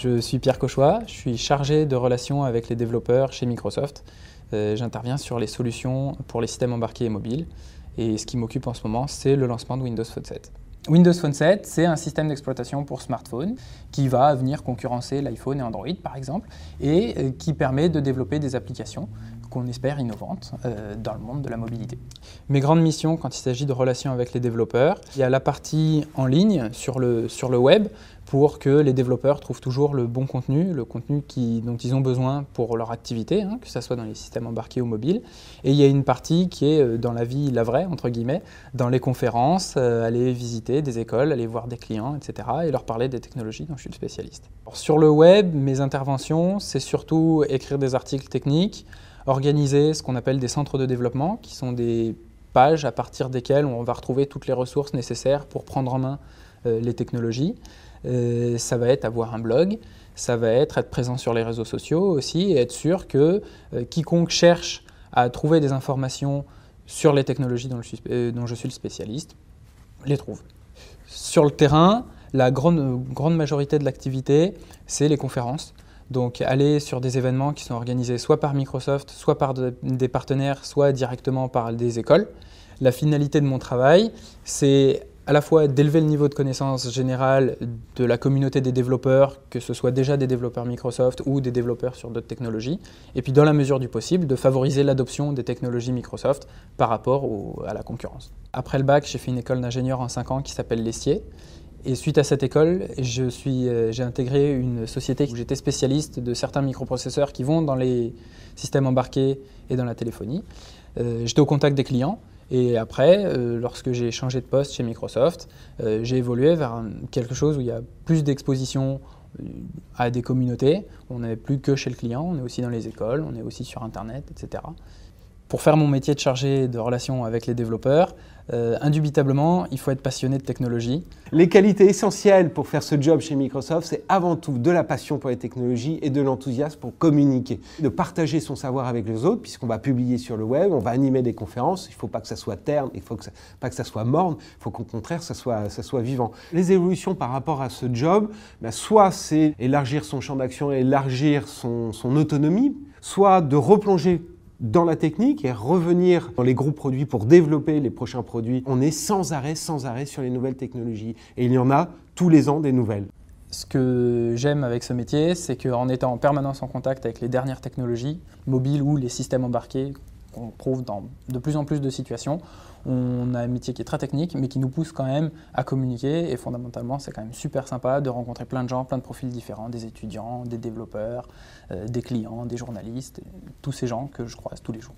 Je suis Pierre Cauchois, je suis chargé de relations avec les développeurs chez Microsoft. J'interviens sur les solutions pour les systèmes embarqués et mobiles. Et ce qui m'occupe en ce moment, c'est le lancement de Windows Phone 7. Windows Phone 7, c'est un système d'exploitation pour smartphone qui va venir concurrencer l'iPhone et Android, par exemple, et qui permet de développer des applications qu'on espère innovantes dans le monde de la mobilité. Mes grandes missions quand il s'agit de relations avec les développeurs, il y a la partie en ligne sur le web pour que les développeurs trouvent toujours le bon contenu, le contenu dont ils ont besoin pour leur activité, que ce soit dans les systèmes embarqués ou mobiles. Et il y a une partie qui est dans la vie, la vraie, entre guillemets, dans les conférences, aller visiter des écoles, aller voir des clients, etc. et leur parler des technologies dont je suis le spécialiste. Alors, sur le web, mes interventions, c'est surtout écrire des articles techniques, organiser ce qu'on appelle des centres de développement, qui sont des pages à partir desquelles on va retrouver toutes les ressources nécessaires pour prendre en main les technologies. Ça va être avoir un blog, ça va être présent sur les réseaux sociaux aussi et être sûr que quiconque cherche à trouver des informations sur les technologies dont je suis le spécialiste, les trouve. Sur le terrain, la grande majorité de l'activité, c'est les conférences. Donc aller sur des événements qui sont organisés soit par Microsoft, soit par des partenaires, soit directement par des écoles. La finalité de mon travail, c'est à la fois d'élever le niveau de connaissance générale de la communauté des développeurs, que ce soit déjà des développeurs Microsoft ou des développeurs sur d'autres technologies, et puis dans la mesure du possible, de favoriser l'adoption des technologies Microsoft par rapport à la concurrence. Après le bac, j'ai fait une école d'ingénieur en 5 ans qui s'appelle Lestier. Et suite à cette école, j'ai intégré une société où j'étais spécialiste de certains microprocesseurs qui vont dans les systèmes embarqués et dans la téléphonie. J'étais au contact des clients et après, lorsque j'ai changé de poste chez Microsoft, j'ai évolué vers quelque chose où il y a plus d'exposition à des communautés. On n'est plus que chez le client, on est aussi dans les écoles, on est aussi sur Internet, etc. Pour faire mon métier de chargé de relations avec les développeurs, indubitablement, il faut être passionné de technologie. Les qualités essentielles pour faire ce job chez Microsoft, c'est avant tout de la passion pour les technologies et de l'enthousiasme pour communiquer. De partager son savoir avec les autres, puisqu'on va publier sur le web, on va animer des conférences. Il ne faut pas que ça soit terne, il ne faut pas que ça soit morne, il faut qu'au contraire, ça soit vivant. Les évolutions par rapport à ce job, soit c'est élargir son champ d'action, élargir son autonomie, soit de replonger dans la technique et revenir dans les gros produits pour développer les prochains produits. On est sans arrêt sur les nouvelles technologies et il y en a tous les ans des nouvelles. Ce que j'aime avec ce métier, c'est qu'en étant en permanence en contact avec les dernières technologies, mobiles ou les systèmes embarqués qu'on trouve dans de plus en plus de situations, on a un métier qui est très technique mais qui nous pousse quand même à communiquer et fondamentalement c'est quand même super sympa de rencontrer plein de gens, plein de profils différents, des étudiants, des développeurs, des clients, des journalistes, tous ces gens que je croise tous les jours.